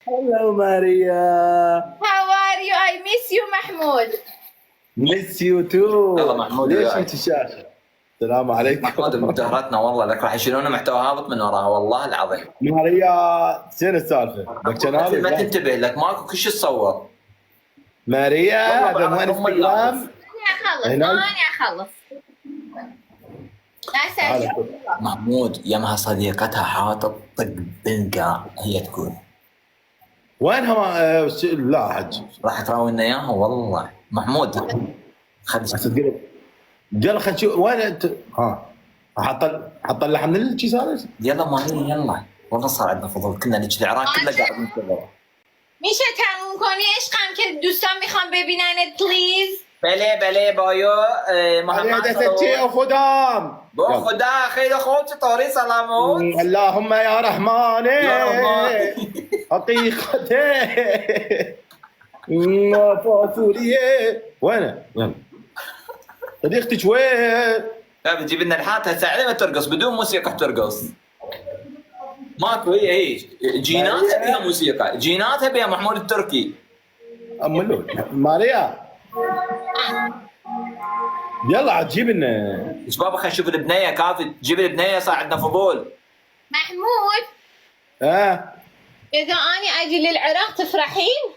Hello, Maria. How are you? I miss you, محمود. Miss you too. يلا محمود ليش وياي. انت الشاشة؟ السلام عليكم. محمود بمدهرتنا والله لك راح يشيلون محتوى هابط من وراها والله العظيم. ماريا شنو السالفة؟ بكشنالي ما تنتبه لك ماكو كل شيء تصور. ماريا هذا مو انستغرام. أنا أخلص. هنا؟ أنا أخلص. لا ساجد. محمود يمها صديقتها حاطط طق بنقع هي تقول وينها لا حج. راح تراوينا اياها والله. محمود خلي بس تقول يلا خلينا نشوف وين انت. حط اللحم من الشيء هذا. يلا ماري يلا والله صار عندنا فضول كنا نجي العراق كله قاعد ننتظر. میشه تموم کنی عشقم که دوستان میخوام ببیننت پلیز. بله بایو محمد دستي وخدام با خدا خیلی خوب چطوری سلامات. اللهم يا رحمن يا رحمن. حقيقته فاصوليه وين صديقتك وين؟ لا بتجيب لنا الحات هسه على ترقص بدون موسيقى ترقص. ماكو هي جيناتها بها موسيقى جيناتها بها محمود التركي. املو ماريا يلا عاد جيب لنا. ايش بابا خلينا نشوف البنيه كافي تجيب البنيه صار عندنا فضول. محمود إذا أنا أجي للعراق تفرحين؟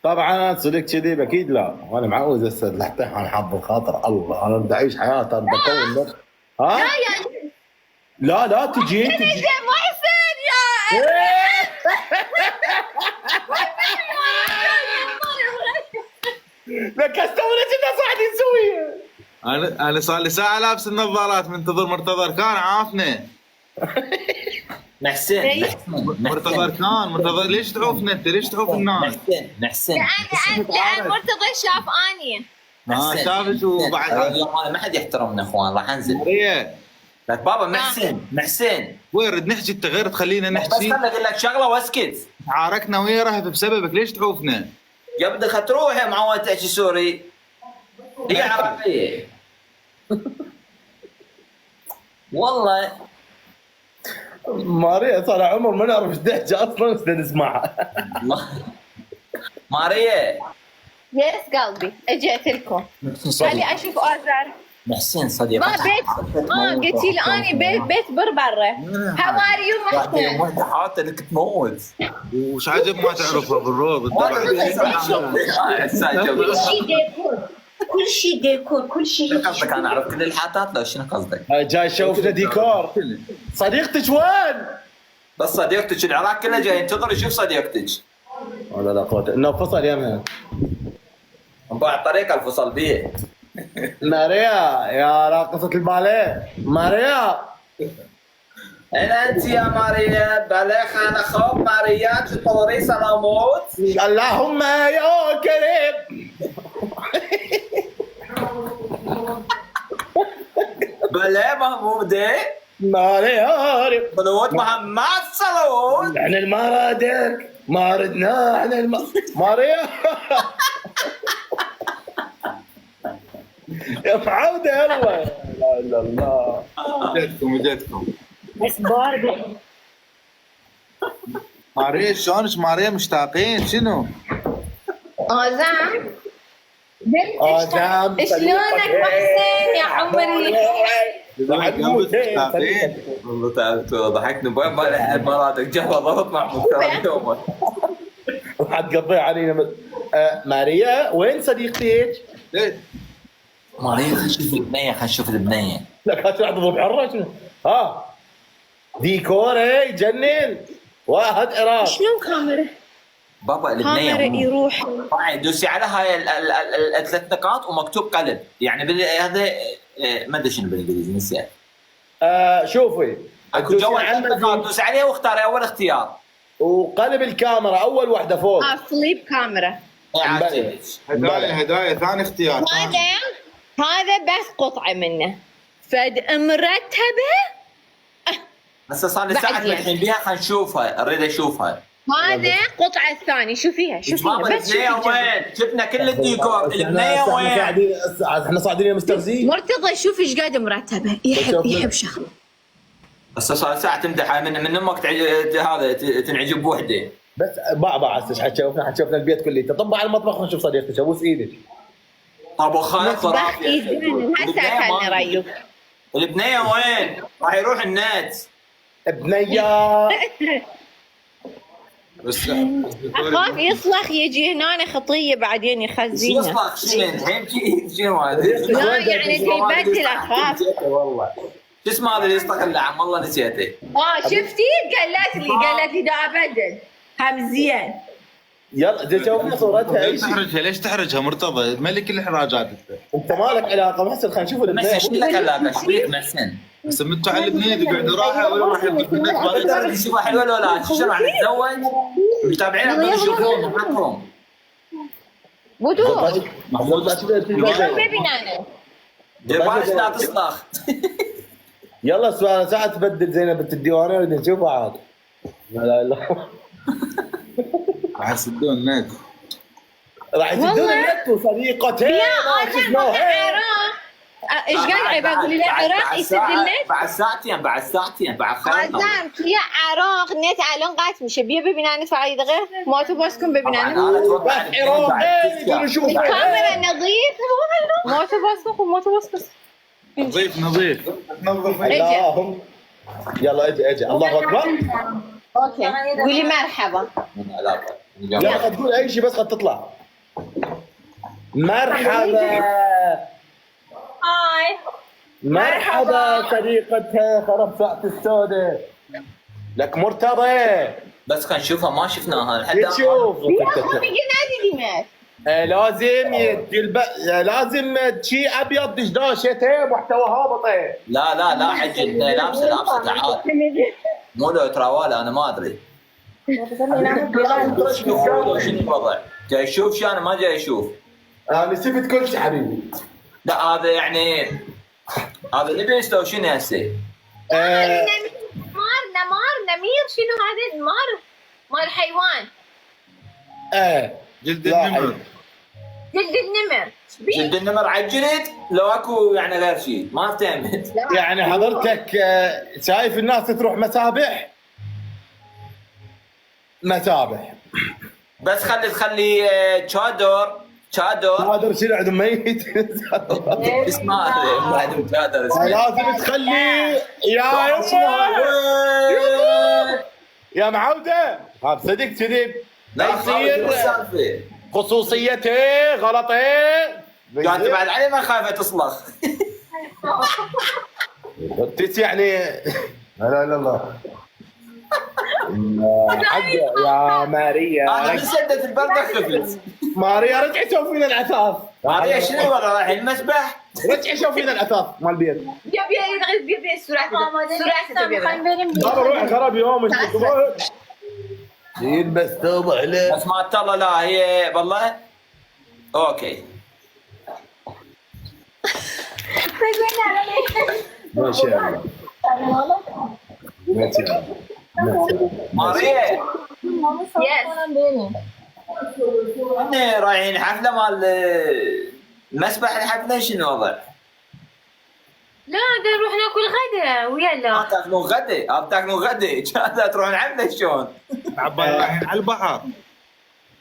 طبعا انا صدق كذي اكيد لا وانا معوز هسه لحظه انا حظ الخاطر الله انا بدي اعيش حياتي انا بكون نفس لا يعني لا تجي أنا زي محسن يا لك استوى كنا قاعدين نسويها. انا صار لي ساعه لابس النظارات منتظر مرتضى اركان عافني. محسن مرتضى اركان مرتضى ليش تعوفنا انت ليش تعوف الناس؟ محسن لأن مرتضى شاف أني. شافك وبعد اليوم هذا ما حد يحترمنا اخوان راح انزل. ماريا لك بابا محسن وين ردنا نحكي انت غير تخلينا بس نحكي. خلنا اقول لك شغله واسكت. عاركنا ويا رهب بسببك ليش تعوفنا؟ قبل تروح معود تحكي سوري هي عربيه والله. ماريا صار عمر ما نعرف ايش تحكي اصلا بس نسمعها. ماريا يس قلبي اجيت لكم. خلي اشوف آذر. محسن صديقة ما بيت قلت لي اني بيت برا. هاو ار يو محسن؟ واحدة حاطة لك تموت. وش عجب ما تعرفها بالروض كل شيء ديكور كل شيء ديكور كل شيء. قصدك انا اعرف كل الحاتات لو شنو قصدك؟ جاي شوفنا ديكور. صديقتك وين؟ بس صديقتك العراق كله جاي ينتظر يشوف صديقتك. ولا لا قوة انه فصل يمها. بعد طريقة الفصل بيه. ماريا يا راقصة الباليه ماريا. أين أنت يا ماريا؟ بلغ أنا خوف ماريا تطوري سلاموت. اللهم يا كريم. بلا محمودي ماريا بلوت محمد صلوت. احنا المرادك ما ردنا احنا ماريا. يا معودة يلا لا اله الا الله. وجدتكم بس باربي. ماريا شلونك ماريا مشتاقين شنو؟ آزام آزام شلونك محسن يا عمري؟ مشتاقين والله تعبت ضحكنا بوين بالي احنا بمراتك جوا ضغط محمود كان يومك. راح تقضيها علينا ماريا وين صديقتك؟ ليش؟ ماريا خلينا نشوف البنية خلينا نشوف البنية. لك هات واحد ضرب حرة شنو؟ ديكور يجنن واحد عراق. شنو كاميرا؟ بابا البنية كاميرا يروح. دوسي على هاي الثلاث نقاط ومكتوب قلب يعني هذا ما ادري شنو بالانجليزي نسيت. شوفي اكو جوا ثلاث نقاط دوسي عليها واختاري اول اختيار. وقلب الكاميرا اول وحده فوق. فليب كاميرا. هدايا ثاني اختيار. هذا بس قطعة منه. فد مرتبة. هسه صار لي ساعة الحين بيها خلينا نشوفها اريد اشوفها. هذا قطعة الثانية شوفيها شوفيها بابا بس البنية وين؟ شفنا كل الديكور البنية وين؟ احنا صاعدين مسترزين. مرتضى شوف ايش قاعدة مرتبة يحب شغله. هسه صار ساعة تمدح من امك هذا تنعجب بوحدة. بس باع هسه حتشوفنا البيت كله. طب على المطبخ ونشوف صديقتك، ابوس ايدك. ابو خالد مطبخ خرافي. يجنن هسه اكلنا ريو. البنيه وين؟ راح يروح النت. بنيه بس اخاف يصلخ يجي هنا خطيه بعدين شو يخزينا. يصلح شنو الحين شنو هذا؟ لا يعني تبدل اخاف. والله. شو اسمه هذا اللي يصلح اللعم؟ والله نسيته. شفتي قالت لي دا ابدل همزين. يلا دي شوفنا صورتها ايش. ليش تحرجها مرتضى؟ ملك الاحراجات انت مالك علاقه محسن، خلينا نشوف محسن شو لك علاقه؟ شو بيك محسن؟ بس انتوا على البنيه تقعدوا راحه ولا راح يبدو شوف حلوه ولا لا؟ شو راح نتزوج؟ متابعين عم يشوفون معكم. بدو محمود لا تبدا. بيبي نانا. دير بالك لا تصلخ. يلا ساعة تبدل زينب بنت الديوانية بدنا نشوفها عاد. لا لا راح يسدون النت. راح يسدون النت وصديقتين. يا انا عراق. ايش قال عيب اقول لي العراق يسد النت؟ بعد ساعتين بعد خير. عزام يا عراق نت علون قات مش بيبي بنانة فعيد غير ما تبوسكم ببنانة. انا اتوقع عراقين يقولوا شوف الكاميرا نظيف ما تبوسكم ما تبوسكم. نظيف اللهم يلا اجي الله اكبر. اوكي قولي مرحبا. لا قد تقول اي شيء بس قد تطلع. مرحبا هاي مرحبا صديقتها خرب ساعة السوداء. لك مرتضى بس خلينا نشوفها ما شفناها لحد الآن. تشوف نادي ديمات. لازم لازم شيء ابيض دشداشته محتوى هابطه. لا حجي لابسه تعال. مو لو تراوله انا ما ادري. شنو الوضع؟ جاي يشوف شو انا ما جاي اشوف. انا سبت كل شيء حبيبي. لا هذا يعني هذا نبي نسوي شنو هسه؟ نمار نمير شنو هذا نمار مال حيوان. جلد النمر. جلد النمر. جلد النمر على الجلد لو اكو يعني غير شيء ما افتهمت. يعني حضرتك شايف الناس تروح مسابح بس خلي تشادر هذا شنو عندهم ميت. اسمه هذا بعد تشادر اسمه. لازم تخلي يا يا معوده هذا صدق كذب لا يصير السالفه خصوصيته غلطه. كانت بعد علي ما خايفه تصلخ. يعني لا الله حقه يا ماريا. انا من سدة البرده خفت. ماريا رجعي شوف فينا العثاث. ماريا شنو الوضع رايح المسبح؟ رجعي شوف فينا العثاث مال البيت. يبي سرعة بابا روح خرب يوم يلبس ثوب عليه. بس ما الله لا هي والله اوكي. ما شاء الله ما شاء الله ماريا احنا رايحين حفله مال المسبح. الحفله شنو الوضع؟ لا دا نروح ناكل غدا ويلا. تاكلون غدا كان تروحون حفله شلون؟ عبالي رايحين على البحر.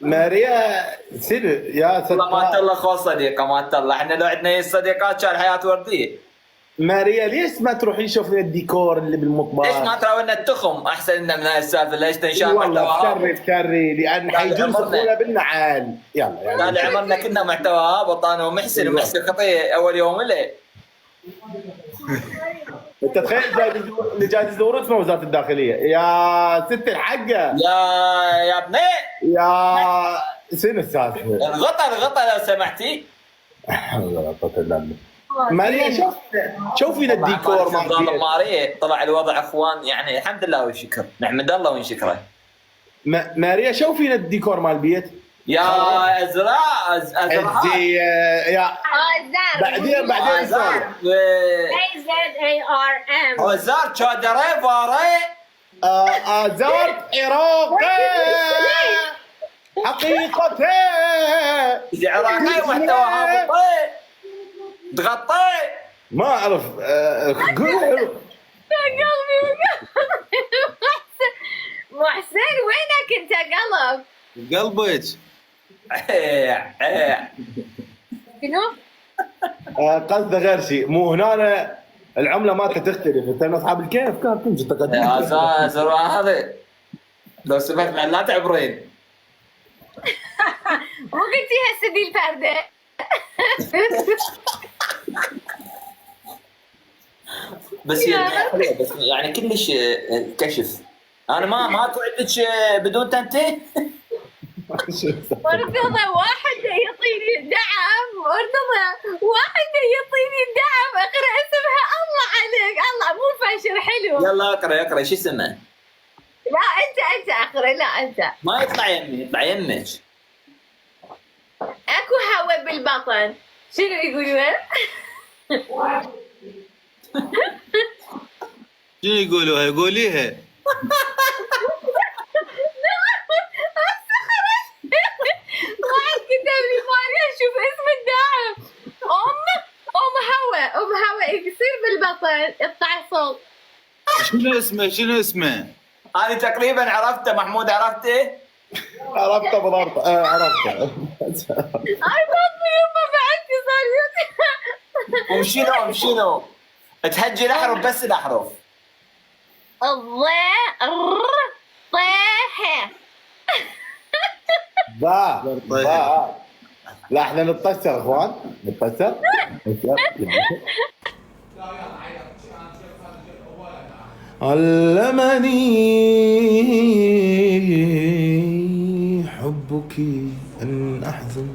ماريا سر يا والله ما الله خوص صديقه ما الله. احنا لو عندنا صديقات كان حياه ورديه. ماريا ليش ما تروحين شوفين الديكور اللي بالمطبخ؟ ليش ما تراونا التخم احسن لنا من هاي السالفه؟ ليش تنشال والله تكري لان حيجون صفونا بالنعال. يلا كان عمرنا كنا محتوى هابط انا ومحسن خطيه اول يوم له. انت تخيل اللي جاي يزورون اسمه وزاره الداخليه يا ست الحقه يا ابني يا شنو السالفه؟ الغطا لو سمحتي. ماريا شوفي الديكور ماريا طلع الوضع اخوان يعني الحمد لله والشكر نحمد الله ونشكره. ماريا شوفي الديكور مال البيت يا ازراء يا بعدين ازار ازار شادري فاري ازار عراقي حقيقته عراقي محتوى هابطي تغطي ما اعرف قول حسين وينك انت قلب؟ قلبك. شنو؟ قصده غير شيء، مو هنا العمله مالته تختلف، انت من اصحاب الكيف كان تمشي تقدم. يا اساس هذا لو سمحت لا تعبرين. مو قلتي هسه دي الفردة؟ بس بس يعني كلش كشف. انا ما اكو عندك بدون تنتي. مرتضى واحدة يعطيني دعم، مرتضى واحدة يعطيني دعم، اقرا اسمها الله عليك، الله مو فاشل حلو. يلا اقرا شو اسمه؟ لا انت اقرا، لا انت. ما يطلع يمي، يطلع يمك. اكو هوا بالبطن، شنو يقولون؟ شنو يقولوها؟ قوليها. واحد كتب لي ماريا شوف اسم الداعم، ام هوا يصير بالبطن يطلع صوت. شنو اسمه؟ هذه تقريبا عرفته محمود، عرفته؟ عرفته بالضبط، عرفته. اي بطني يما بعدتي صار وشنو؟ تهجي الاحرف، بس الاحرف. طيحة. با لا احنا نتطشر اخوان، نتطشر. علمني حبك ان احزن